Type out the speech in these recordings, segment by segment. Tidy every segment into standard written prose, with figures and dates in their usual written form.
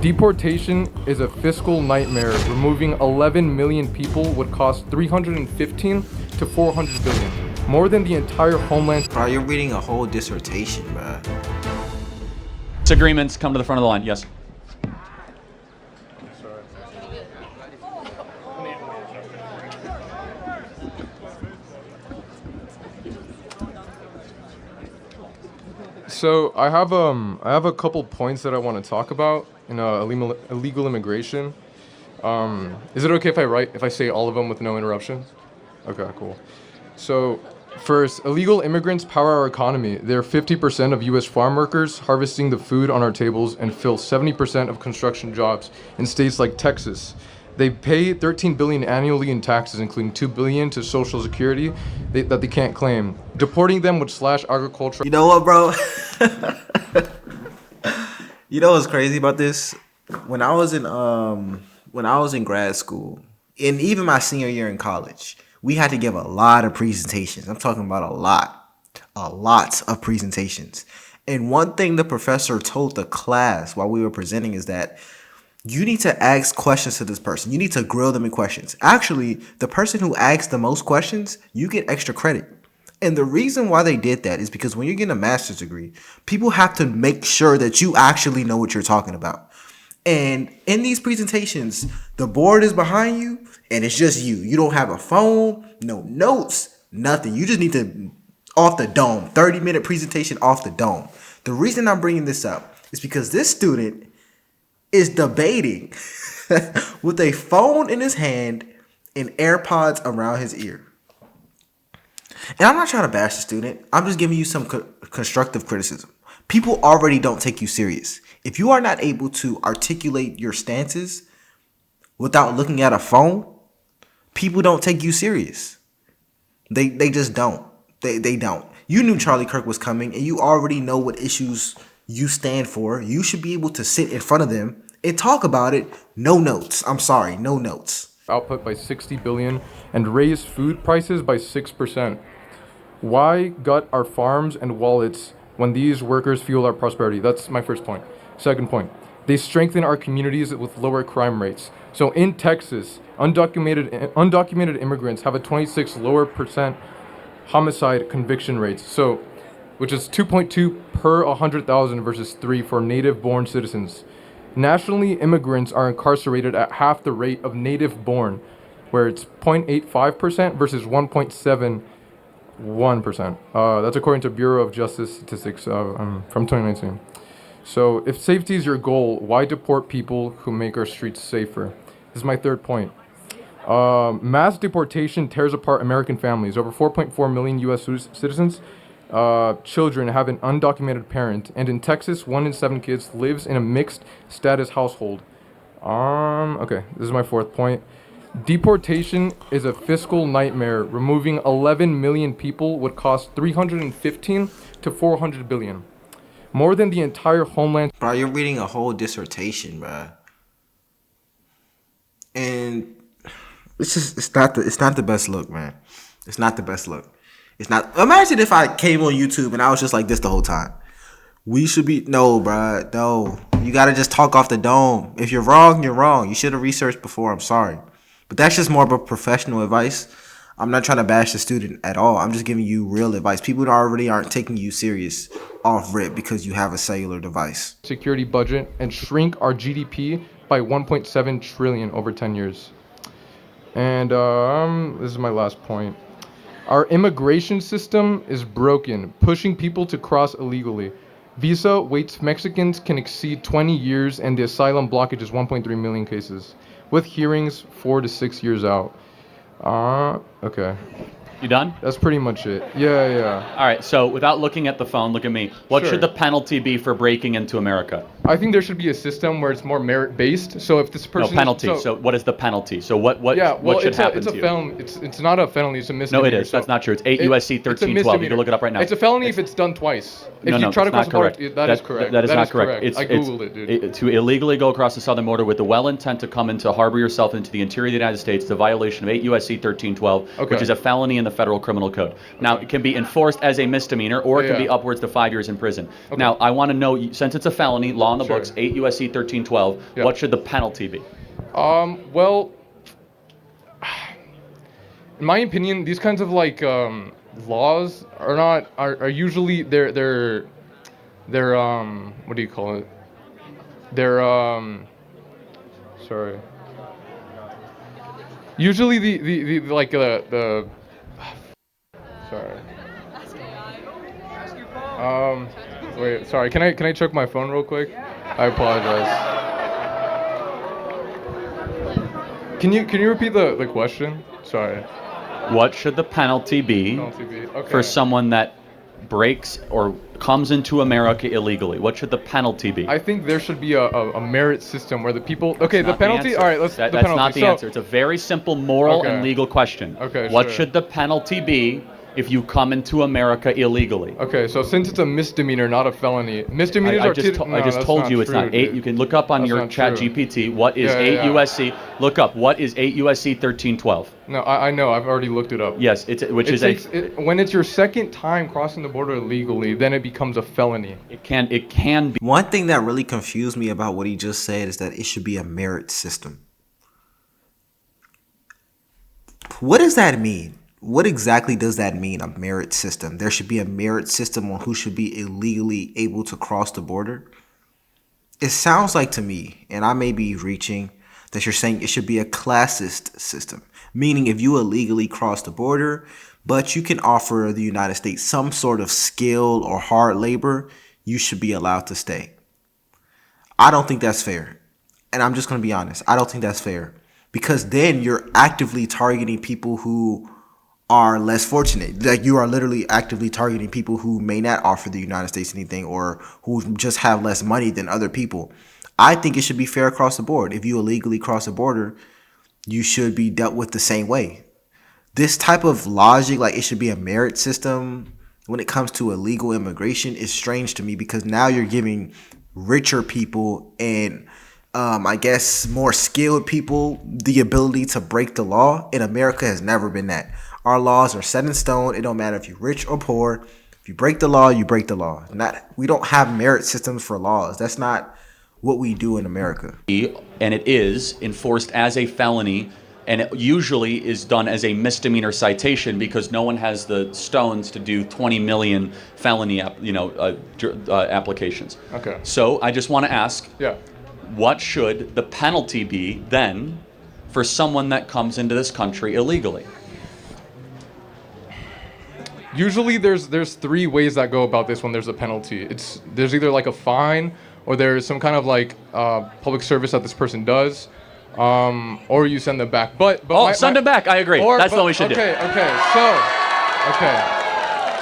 Deportation is a fiscal nightmare. Removing 11 million people would cost 315 to 400 billion, more than the entire homeland. Bro, you're reading a whole dissertation, bro. Disagreements, come to the front of the line. Yes. So I have a couple points that I want to talk about in illegal immigration. Is it okay if I say all of them with no interruptions? Okay, cool. So first, illegal immigrants power our economy. They're 50% of U.S. farm workers, harvesting the food on our tables, and fill 70% of construction jobs in states like Texas. They pay $13 billion annually in taxes, including $2 billion to Social Security that they can't claim. Deporting them would slash agriculture. You know what, bro? You know what's crazy about this? When I was in grad school, and even my senior year in college, we had to give a lot of presentations. I'm talking about a lot of presentations. And one thing the professor told the class while we were presenting is that you need to ask questions to this person. You need to grill them in questions. Actually, the person who asks the most questions, you get extra credit. And the reason why they did that is because when you're getting a master's degree, people have to make sure that you actually know what you're talking about. And in these presentations, the board is behind you and it's just you. You don't have a phone, no notes, nothing. You just need to, off the dome, 30-minute presentation off the dome. The reason I'm bringing this up is because this student is debating with a phone in his hand and AirPods around his ear. And I'm not trying to bash the student. I'm just giving you some constructive criticism. People already don't take you serious. If you are not able to articulate your stances without looking at a phone, people don't take you serious. They just don't. They don't. You knew Charlie Kirk was coming and you already know what issues you stand for. You should be able to sit in front of them and talk about it. No notes. I'm sorry, no notes. Output by 60 billion and raise food prices by 6%. Why gut our farms and wallets when these workers fuel our prosperity? That's my first point. Second point, they strengthen our communities with lower crime rates. So in Texas, undocumented immigrants have a 26 lower percent homicide conviction rates. So, which is 2.2 per 100,000 versus 3 for native-born citizens. Nationally, immigrants are incarcerated at half the rate of native-born, where it's 0.85% versus 1.71%. That's according to Bureau of Justice Statistics from 2019. So if safety is your goal, why deport people who make our streets safer? This is my third point. Mass deportation tears apart American families. Over 4.4 million U.S. citizens, children have an undocumented parent, and in Texas, 1 in 7 kids lives in a mixed status household. Okay, this is my fourth point. Deportation is a fiscal nightmare. Removing 11 million people would cost 315 to 400 billion, more than the entire homeland. Bro, you're reading a whole dissertation, bro. And it's not the best look, man. It's not the best look. It's not. Imagine if I came on YouTube and I was just like this the whole time. We should be no, bro. No, you gotta just talk off the dome. If you're wrong, you're wrong. You should have researched before. I'm sorry, but that's just more of a professional advice. I'm not trying to bash the student at all. I'm just giving you real advice. People already aren't taking you serious off rip because you have a cellular device. Security budget and shrink our GDP by 1.7 trillion over 10 years. And this is my last point. Our immigration system is broken, pushing people to cross illegally. Visa waits Mexicans can exceed 20 years, and the asylum blockage is 1.3 million cases, with hearings 4 to 6 years out. Okay. You done? That's pretty much it. Yeah. All right, so without looking at the phone, look at me. What Sure. should the penalty be for breaking into America? I think there should be a system where it's more merit-based. So if this person... No, penalty. So what is the penalty? So what should happen to you? It's not a felony, it's a misdemeanor. No, it is. That's not true. It's 8 U.S.C. 1312. You can look it up right now. It's a felony if it's done twice. If you try to cross the border, that is correct. That is not correct. I Googled it, dude. To illegally go across the southern border with the well intent to come into harbor yourself into the interior of the United States, the violation of 8 U.S.C. 1312, which is a felony in the federal criminal code. Now, it can be enforced as a misdemeanor, or it can be upwards to 5 years in prison. Now, I want to know, since it's a felony, law on the Sure. books, 8 USC 1312. Yeah. What should the penalty be? Well, in my opinion, these kinds of like laws are usually they're what do you call it? They're sorry. Usually the like the sorry. Wait, sorry. Can I check my phone real quick? I apologize. Can you repeat the question? Sorry. What should the penalty be Okay. for someone that breaks or comes into America illegally? What should the penalty be? I think there should be a merit system where the people. Okay, the Not penalty. answer. All right, let's. That's the penalty. not the answer. It's a very simple moral Okay. and legal question. Okay, What sure. should the penalty be if you come into America illegally? Okay, so since it's a misdemeanor, not a felony, misdemeanors I are. just told you it's true, not 8. dude. You can look up on That's your not chat true. GPT what is Yeah, 8 yeah. USC. Look up what is 8 USC 1312. No, I know. I've already looked it up. Yes, When it's your second time crossing the border illegally, then it becomes a felony. it can be. One thing that really confused me about what he just said is that it should be a merit system. What does that mean? What exactly does that mean, a merit system? There should be a merit system on who should be illegally able to cross the border? It sounds like to me, and I may be reaching, that you're saying it should be a classist system. Meaning if you illegally cross the border, but you can offer the United States some sort of skill or hard labor, you should be allowed to stay. I don't think that's fair. And I'm just going to be honest. I don't think that's fair. Because then you're actively targeting people who are less fortunate. Like you are literally actively targeting people who may not offer the United States anything or who just have less money than other people. I think it should be fair across the board. If you illegally cross the border, you should be dealt with the same way. This type of logic, like it should be a merit system when it comes to illegal immigration, is strange to me because now you're giving richer people and I guess more skilled people the ability to break the law. In America has never been that. Our laws are set in stone. It don't matter if you're rich or poor. If you break the law, you break the law. We don't have merit systems for laws. That's not what we do in America. And it is enforced as a felony, and it usually is done as a misdemeanor citation because no one has the stones to do 20 million felony applications. Okay. So I just want to ask, Yeah. what should the penalty be then for someone that comes into this country illegally? Usually there's 3 ways that go about this when there's a penalty. There's either like a fine or there's some kind of like public service that this person does, or you send them back. But Send them back. I agree. That's what we should do. Okay.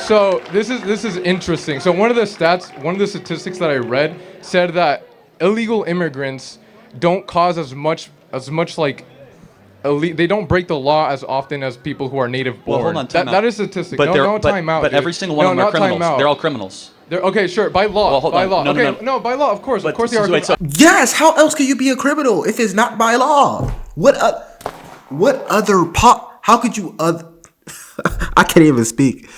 So this is interesting. So one of the statistics that I read said that illegal immigrants don't cause as much like they don't break the law as often as people who are native born. Well, hold on, time out. That is statistic. But time out. But dude. every single one of them are criminals. They're all criminals. Okay, sure. By law. Well, hold by on. law. No. No, by law. Of course. Of course they are. Wait, so Yes, how else can you be a criminal if it's not by law? How could you I can't even speak.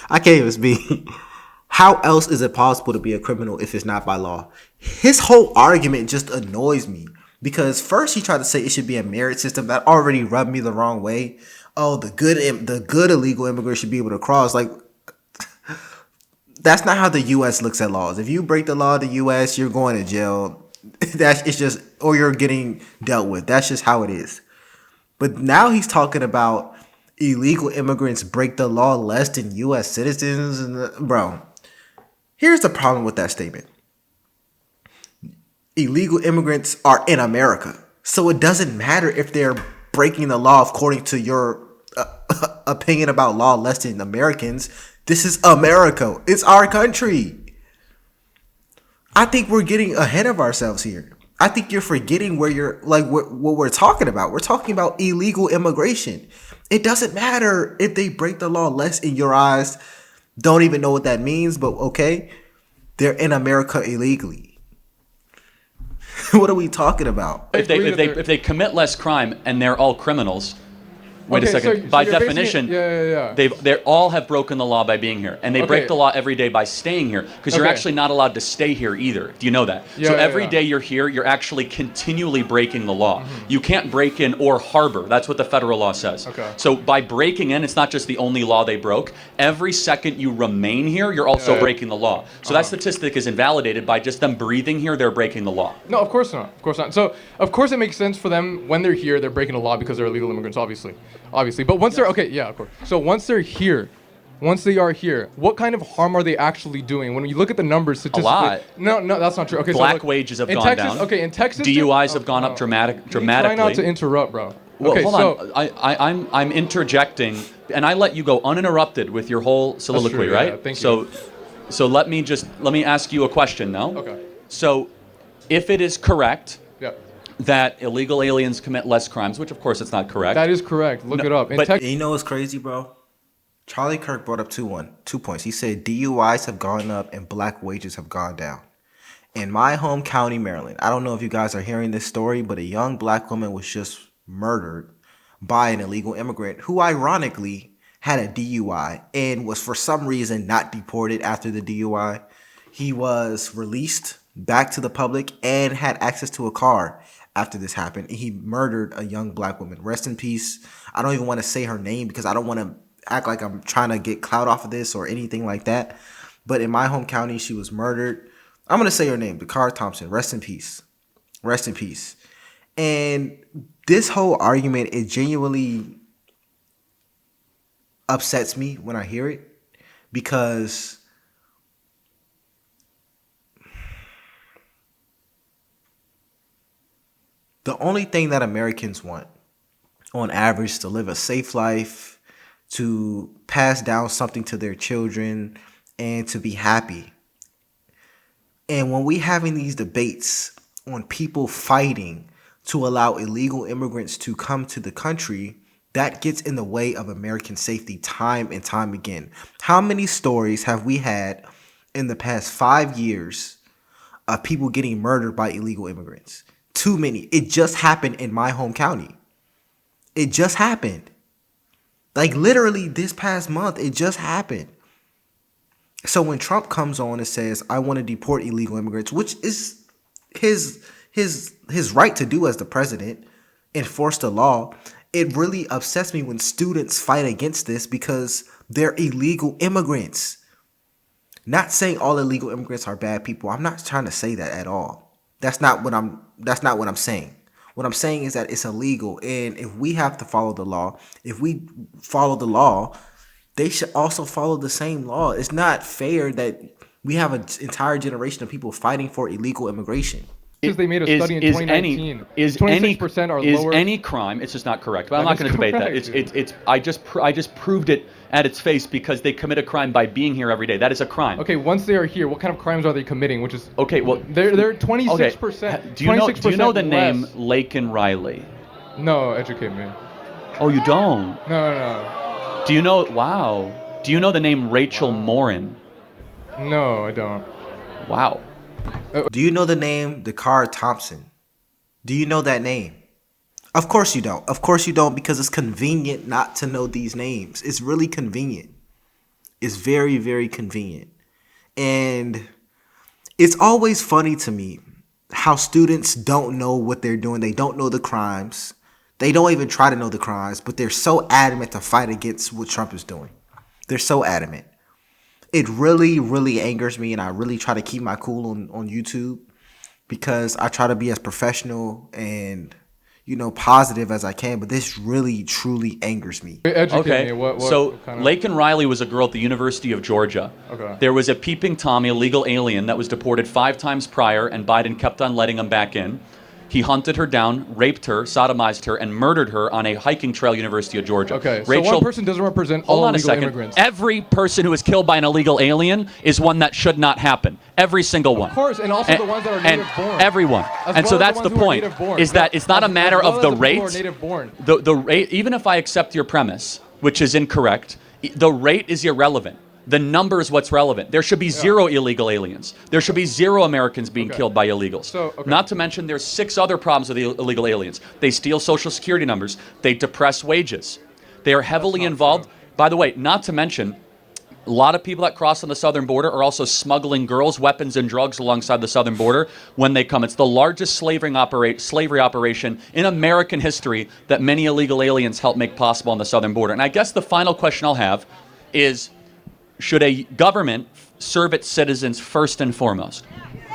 How else is it possible to be a criminal if it's not by law? His whole argument just annoys me because first he tried to say it should be a merit system. That already rubbed me the wrong way. Oh, the good illegal immigrants should be able to cross. Like, that's not how the U.S. looks at laws. If you break the law in the U.S., you're going to jail. Or you're getting dealt with. That's just how it is. But now he's talking about illegal immigrants break the law less than U.S. citizens. And bro, here's the problem with that statement. Illegal immigrants are in America. So it doesn't matter if they're breaking the law according to your opinion about law less than Americans. This is America. It's our country. I think we're getting ahead of ourselves here. I think you're forgetting where you're like what we're talking about. We're talking about illegal immigration. It doesn't matter if they break the law less in your eyes. Don't even know what that means, but okay. They're in America illegally. What are we talking about? if they commit less crime and they're all criminals, Wait a Okay, second. so By you're basing definition, yeah. they all have broken the law by being here, and they break Okay. the law every day by staying here, because you're Okay. actually not allowed to stay here either. Do you know that? Yeah, so yeah, every yeah. day you're here, you're actually continually breaking the law. You can't break in or harbor. That's what the federal law says. Okay. So by breaking in, it's not just the only law they broke. Every second you remain here, you're also Yeah. breaking the law. So that statistic is invalidated by just them breathing here. They're breaking the law. No, of course not. Of course not. So, of course, it makes sense for them when they're here. They're breaking the law because they're illegal immigrants, obviously. But once they're okay, yeah, of course. So once they're here, once they are here, what kind of harm are they actually doing? When you look at the numbers, statistically, lot. No, that's not true. Okay, Black so look, wages have in gone Texas, down. Okay, in Texas, DUIs have gone up dramatically. Try not to interrupt, bro. Well, okay, hold so on. I'm interjecting, and I let you go uninterrupted with your whole soliloquy, true, right? yeah, thank you. So let me ask you a question now. Okay. So, if it is correct yeah, that illegal aliens commit less crimes, which of course it's not correct. that is correct. Look No, it up. In but- Texas, And you know what's crazy, bro? Charlie Kirk brought up 2 points. He said DUIs have gone up and black wages have gone down. In my home county, Maryland, I don't know if you guys are hearing this story, but a young black woman was just murdered by an illegal immigrant who ironically had a DUI and was for some reason not deported after the DUI. He was released back to the public and had access to a car after this happened. He murdered a young black woman. Rest in peace. I don't even want to say her name because I don't want to act like I'm trying to get clout off of this or anything like that. But in my home county, she was murdered. I'm going to say her name, Dakar Thompson. Rest in peace. Rest in peace. And this whole argument, it genuinely upsets me when I hear it because the only thing that Americans want on average is to live a safe life, to pass down something to their children, and to be happy. And when we having these debates on people fighting to allow illegal immigrants to come to the country, that gets in the way of American safety time and time again. How many stories have we had in the past 5 years of people getting murdered by illegal immigrants? Too many. It just happened in my home county. It just happened. Like literally this past month, it just happened. So when Trump comes on and says, I want to deport illegal immigrants, which is his right to do as the president, enforce the law, it really upsets me when students fight against this because they're illegal immigrants. Not saying all illegal immigrants are bad people. I'm not trying to say that at all. That's not what I'm saying. What I'm saying is that it's illegal, and if we have to follow the law, if we follow the law, they should also follow the same law. It's not fair that we have an entire generation of people fighting for illegal immigration. because they made a study in 2019. 26% are is lower. any crime? It's just not correct. But I'm That not is going to debate that. correct. It's I just proved it at its face because they commit a crime by being here every day. That is a crime. Okay, once they are here, what kind of crimes are they committing? Which is Okay, well, they're 26%. okay. Do you know the name less. Laken Riley? No, educate me. Oh, you don't? No. Do you know? Wow. Do you know the name Rachel Morin? No, I don't. Wow. Do you know the name Dakar Thompson? Do you know that name? Of course you don't. Of course you don't, because it's convenient not to know these names. It's really convenient. It's very, very convenient. And it's always funny to me how students don't know what they're doing. They don't know the crimes. They don't even try to know the crimes, but they're so adamant to fight against what Trump is doing. They're so adamant. It really, really angers me, and I really try to keep my cool on YouTube because I try to be as professional and, positive as I can, but this really, truly angers me. Educate me. Okay. What So kind of... Laken Riley was a girl at the University of Georgia. Okay. There was a peeping Tommy, a legal alien, that was deported 5 times prior, and Biden kept on letting him back in. He hunted her down, raped her, sodomized her, and murdered her on a hiking trail, University of Georgia. Okay, Rachel, so one person doesn't represent hold all on a illegal second. immigrants. Every person who is killed by an illegal alien is one that should not happen. Every single one. Of course, and also the ones that are native born. Everyone. As And so well as that's the the ones who are point. native born. Is that it's not a matter As well of as the the people who are rate. native born. The rate, even if I accept your premise, which is incorrect, the rate is irrelevant. The number is what's relevant. There should be 0 illegal aliens. There should be 0 Americans being killed by illegals. So, okay. Not to mention there's 6 other problems with the illegal aliens. They steal Social Security numbers. They depress wages. They are heavily involved. By the way, not to mention, a lot of people that cross on the southern border are also smuggling girls, weapons, and drugs alongside the southern border when they come. It's the largest slavery operation in American history that many illegal aliens help make possible on the southern border. And I guess the final question I'll have is, should a government serve its citizens first and foremost?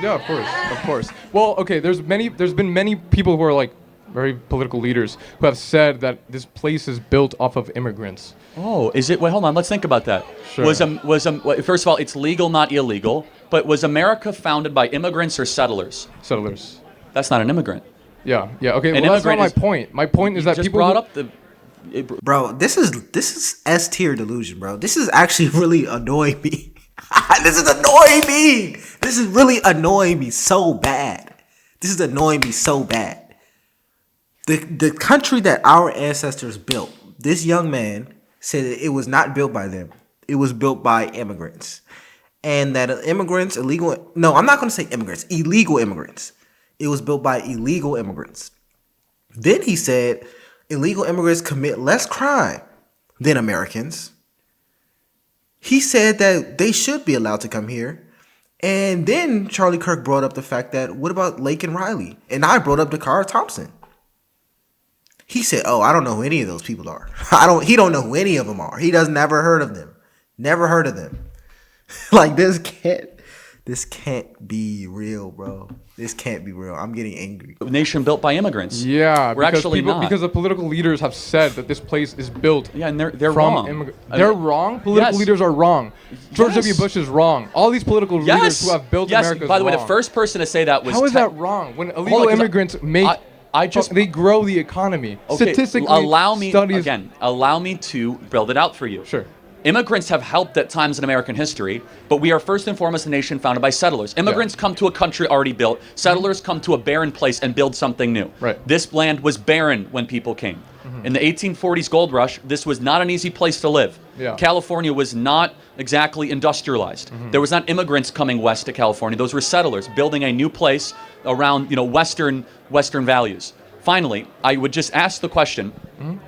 Yeah, of course. Well, okay, there's been many people who are like very political leaders who have said that this place is built off of immigrants. Oh, is it? Wait, hold on. Let's think about that. Sure. First of all, it's legal, not illegal. But was America founded by immigrants or settlers? Settlers. That's not an immigrant. Yeah. Okay. An Well, that's not immigrant my is- point. My point is that Just people brought who- up the. Bro, this is S tier delusion, bro. This is actually really annoying me. This is annoying me. This is really annoying me so bad. This is annoying me so bad. The country that our ancestors built, this young man said that it was not built by them. It was built by immigrants. And that immigrants, I'm not going to say immigrants, illegal immigrants. It was built by illegal immigrants. Then he said illegal immigrants commit less crime than Americans. He said that they should be allowed to come here. And then Charlie Kirk brought up the fact that, what about Lake and Riley? And I brought up Dakar Thompson. He said, "Oh, I don't know who any of those people are. He don't know who any of them are. He does never heard of them. Never heard of them." Like this can't be real, bro. This can't be real. I'm getting angry. Nation built by immigrants. Yeah, We're actually not. because the political leaders have said that this place is built. Yeah, and they're from wrong. They're wrong. Political Yes. leaders are wrong. George Yes. W. Bush is wrong. All these political leaders who have built America. By the way, the wrong. first person to say that was How is that wrong? When illegal on, 'cause immigrants they grow the economy. Okay, Statistically, allow me to build it out for you. Sure. Immigrants have helped at times in American history, but we are first and foremost a nation founded by settlers. Immigrants come to a country already built. Settlers come to a barren place and build something new. Right. This land was barren when people came. In the 1840s gold rush, this was not an easy place to live. Yeah. California was not exactly industrialized. There was not immigrants coming west to California. Those were settlers building a new place around, Western values. Finally, I would just ask the question,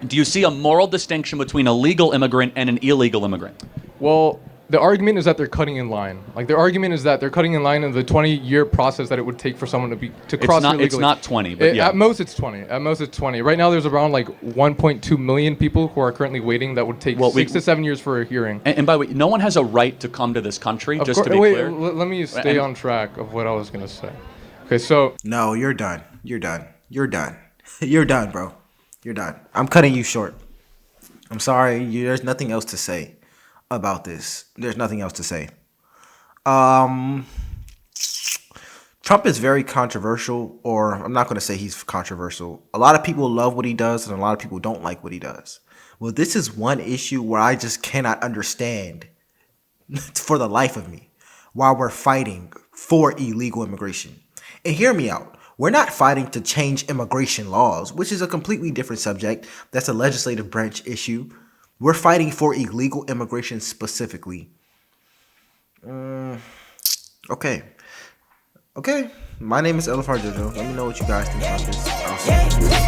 do you see a moral distinction between a legal immigrant and an illegal immigrant? Well, the argument is that they're cutting in line. Like their argument is that they're cutting in line in the 20-year process that it would take for someone to cross here legally. It's not 20, but yeah. At most it's 20. At most it's 20. Right now there's around like 1.2 million people who are currently waiting that would take 6 to 7 years for a hearing. And by the way, no one has a right to come to this country, Of just course, to be wait, clear. let me stay on track of what I was going to say. Okay, so... No, you're done. You're done. You're done, bro. You're done. I'm cutting you short. I'm sorry. There's nothing else to say about this. There's nothing else to say. Trump is very controversial, or I'm not going to say he's controversial. A lot of people love what he does, and a lot of people don't like what he does. Well, this is one issue where I just cannot understand for the life of me why we're fighting for illegal immigration. And hear me out. We're not fighting to change immigration laws, which is a completely different subject. That's a legislative branch issue. We're fighting for illegal immigration specifically. Okay. My name is Elifar Jojo. Let me know what you guys think about this. I'll see you.